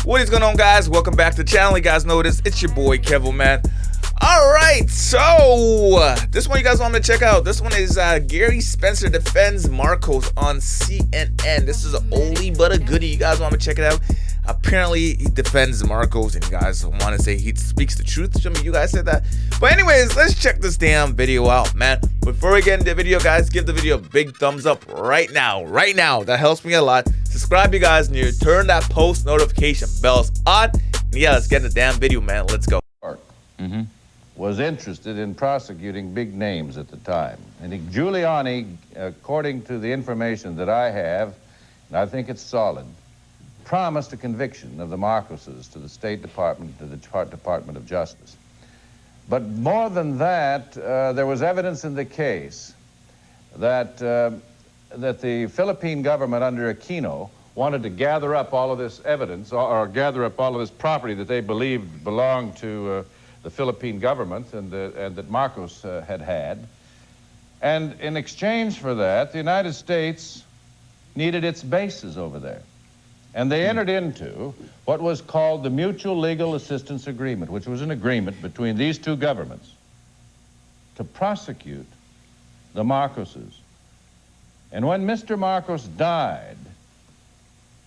What is going on, guys? Welcome back to the channel. You guys know this. It's your boy KEVO, man. Alright, so this one you guys want me to check out. This one is Gerry Spence defends Marcos on CNN. This is an oldie but a goodie. You guys want me to check it out? Apparently he defends Marcos, and you guys want to say he speaks the truth. I mean, you guys said that. But anyways, let's check this damn video out, man. Before we get into the video, guys, give the video a big thumbs up right now. Right now. That helps me a lot. Subscribe, you guys, and you turn that post notification bells on. And yeah, let's get in the damn video, man. Let's go. Was interested in prosecuting big names at the time. And Giuliani, according to the information that I have, and I think it's solid, promised a conviction of the Marcoses to the State Department, to the Department of Justice. But more than that, there was evidence in the case that, that the Philippine government under Aquino wanted to gather up all of this evidence or gather up all of this property that they believed belonged to the Philippine government and that Marcos had. And in exchange for that, the United States needed its bases over there. And they entered into what was called the Mutual Legal Assistance Agreement, which was an agreement between these two governments to prosecute the Marcoses. And when Mr. Marcos died,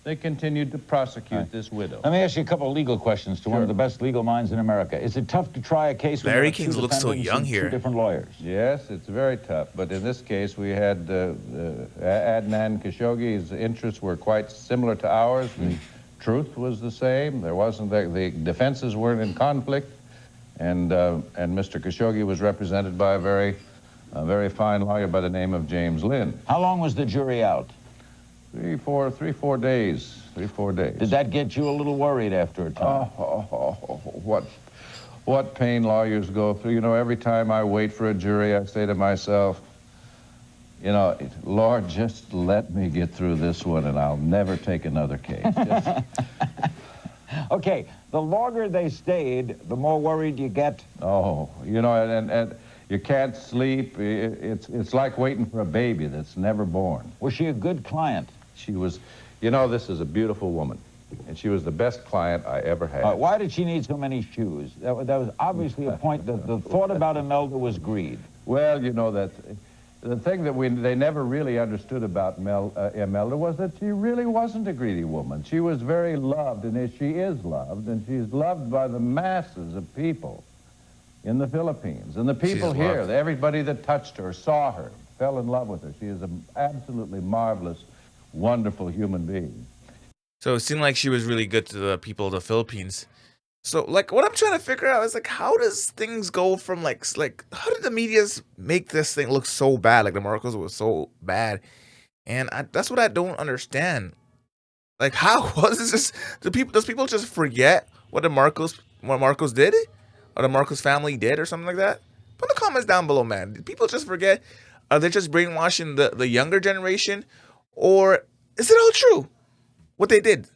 they continued to prosecute this widow. Let me ask you a couple of legal questions to one of the best legal minds in America. Is it tough to try a case with Larry King looks so young here. Two different lawyers? Yes, it's very tough. But in this case, we had Adnan Khashoggi's interests were quite similar to ours. The truth was the same. There wasn't the defenses weren't in conflict, and Mr. Khashoggi was represented by a very fine lawyer by the name of James Lynn. How long was the jury out? Three, four days. Did that get you a little worried after a time? What pain lawyers go through. You know, every time I wait for a jury, I say to myself, you know, Lord, just let me get through this one and I'll never take another case. Okay, the longer they stayed, the more worried you get? Oh, you know, and you can't sleep. It's like waiting for a baby that's never born. Was she a good client? She was, you know, this is a beautiful woman, and she was the best client I ever had. Why did she need so many shoes? That was obviously a point. The thought about Imelda was greed. Well, you know, that the thing that they never really understood about Imelda was that she really wasn't a greedy woman. She was very loved, and she is loved, and she's loved by the masses of people in the Philippines. And the people here, everybody that touched her, saw her, fell in love with her. She is an absolutely marvelous, wonderful human being. So it seemed like she was really good to the people of the Philippines. So, like, what I'm trying to figure out is, like, how does things go from, like, how did the media make this thing look so bad? Like, the Marcos was so bad. And that's what I don't understand. Like, how was this? Does people just forget what Marcos did? Or the Marcos family did or something like that? Put in the comments down below, man. Did people just forget? Are they just brainwashing the younger generation? Or is it all true, what they did?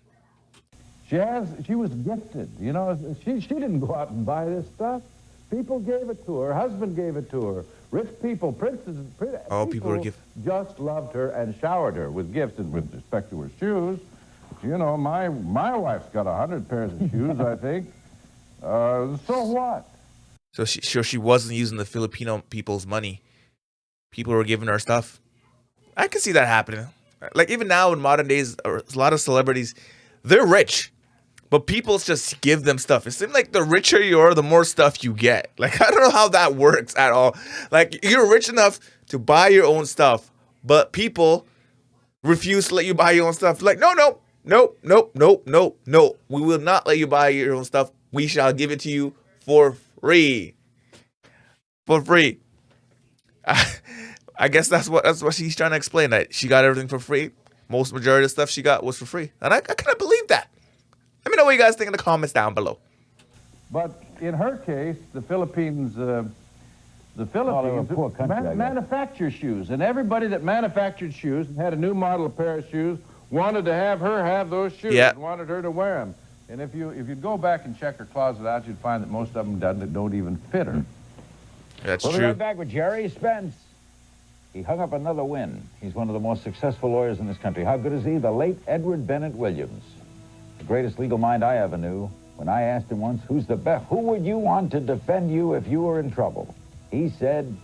She was gifted. You know, she didn't go out and buy this stuff. People gave it to her. Her husband gave it to her. Rich people, princes, people were just loved her and showered her with gifts. And with respect to her shoes, you know, my wife's got 100 pairs of shoes, I think. So what? So she wasn't using the Filipino people's money. People were giving her stuff. I can see that happening. Like, even now in modern days, a lot of celebrities, they're rich, but people just give them stuff. It seems like the richer you are, the more stuff you get. Like, I don't know how that works at all. Like, you're rich enough to buy your own stuff, but people refuse to let you buy your own stuff. Like, no. We will not let you buy your own stuff. We shall give it to you for free. For free. I guess that's what she's trying to explain, that she got everything for free. Most majority of stuff she got was for free. And I cannot believe that. Let me know what you guys think in the comments down below. But in her case, the Philippines poor country, manufacture shoes. And everybody that manufactured shoes and had a new model pair of shoes wanted to have her have those shoes and wanted her to wear them. And if you'd go back and check her closet out, you'd find that most of them don't even fit her. That's We'll true. be right back with Gerry Spence. He hung up another win. He's one of the most successful lawyers in this country. How good is he? The late Edward Bennett Williams. the greatest legal mind I ever knew, when I asked him once, who would you want to defend you if you were in trouble? He said,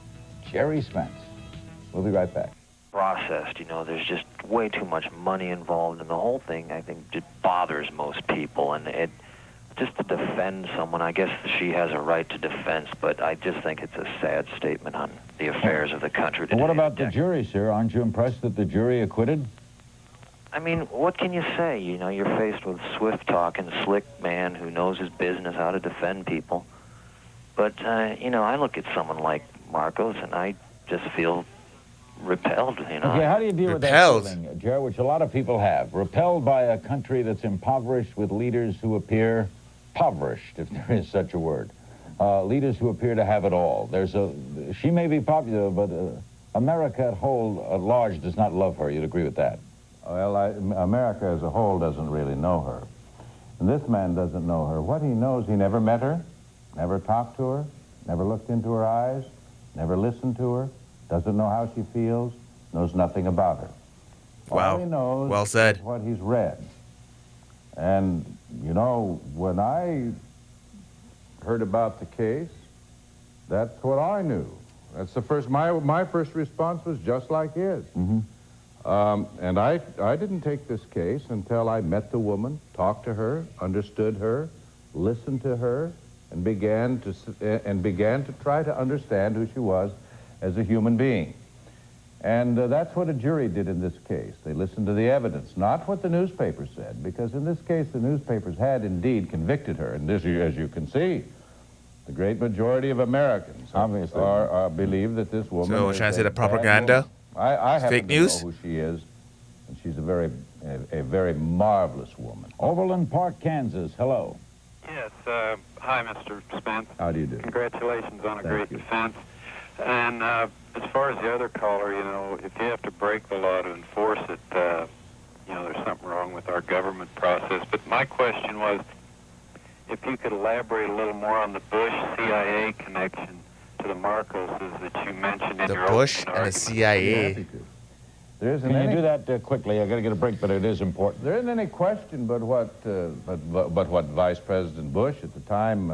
Gerry Spence. We'll be right back. Processed, you know, there's just way too much money involved, and the whole thing, I think, just bothers most people, and it just to defend someone, I guess she has a right to defense, but I just think it's a sad statement on the affairs of the country today. Well, what about the jury, sir? Aren't you impressed that the jury acquitted? I mean, what can you say? You know, you're faced with a swift-talking, slick man who knows his business, how to defend people. But, you know, I look at someone like Marcos, and I just feel repelled, you know. Okay, how do you deal with that feeling, Gerry, which a lot of people have? Repelled by a country that's impoverished with leaders who appear impoverished, if there is such a word. Leaders who appear to have it all. She may be popular, but America at large does not love her. You'd agree with that? Well, America as a whole doesn't really know her. And this man doesn't know her. What he knows, he never met her, never talked to her, never looked into her eyes, never listened to her, doesn't know how she feels, knows nothing about her. Wow. All he knows well said. is what he's read. And, you know, when I heard about the case, that's what I knew. That's the first, my first response was just like his. Mm-hmm. And I didn't take this case until I met the woman, talked to her, understood her, listened to her, and began to try to understand who she was as a human being. And that's what a jury did in this case. They listened to the evidence, not what the newspapers said, because in this case the newspapers had indeed convicted her. And this, as you can see, the great majority of Americans obviously believe that this woman. So, trying to say the propaganda? I happen fake news? to know who she is, and she's a very marvelous woman. Overland Park, Kansas. Hello. Yes. Hi, Mr. Spence. How do you do? Congratulations on a Thank great you. defense. And as far as the other caller, you know, if you have to break the law to enforce it, you know, there's something wrong with our government process. But my question was, if you could elaborate a little more on the Bush-CIA connection to the Marcoses that you mentioned in The your Bush opening and the argument. CIA. There isn't Can any, you do that quickly? I got to get a break, but it is important. There isn't any question but what Vice President Bush at the time,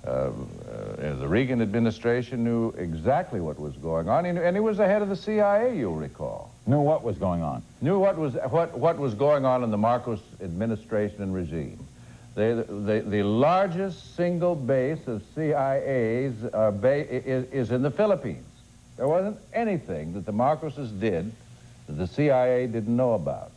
the Reagan administration, knew exactly what was going on, and he was the head of the CIA, you'll recall. Knew what was going on. Knew what was going on in the Marcos administration and regime. The largest single base of CIA's is in the Philippines. There wasn't anything that the Marcoses did that the CIA didn't know about.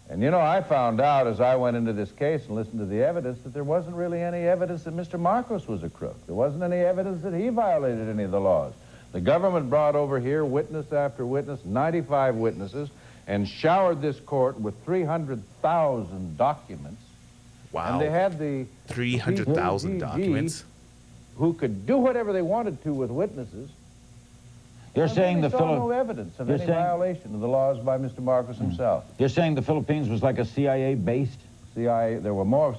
And, you know, I found out as I went into this case and listened to the evidence that there wasn't really any evidence that Mr. Marcos was a crook. There wasn't any evidence that he violated any of the laws. The government brought over here witness after witness, 95 witnesses, and showered this court with 300,000 documents. Wow. And they had the 300,000 documents. who could do whatever they wanted to with witnesses. You're saying the saw no evidence of any violation of the laws by Mr. Marcos himself. You're saying the Philippines was like a CIA based? CIA, there were more.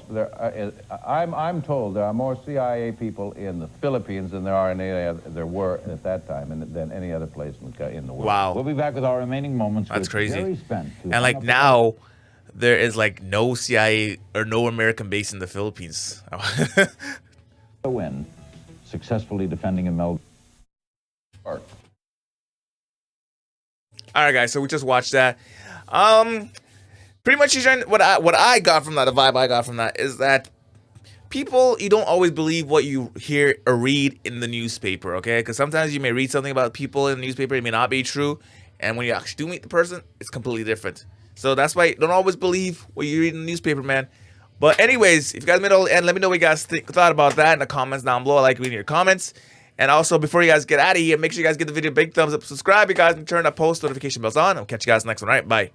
I'm told there are more CIA people in the Philippines than there were at that time than any other place in the world. Wow. We'll be back with our remaining moments. That's with crazy. Gerry Spence, And like now, there is like no CIA or no American base in the Philippines. The win, successfully defending Imelda. All right, guys. So we just watched that. Pretty much, what I got from that, the vibe I got from that, is that people, you don't always believe what you hear or read in the newspaper, okay? Because sometimes you may read something about people in the newspaper, it may not be true, and when you actually do meet the person, it's completely different. So that's why don't always believe what you read in the newspaper, man. But anyways, if you guys made it all the end, let me know what you guys thought about that in the comments down below. I like reading your comments. And also, before you guys get out of here, make sure you guys give the video a big thumbs up, subscribe, you guys, and turn that post notification bells on. I'll catch you guys next one. All right, bye.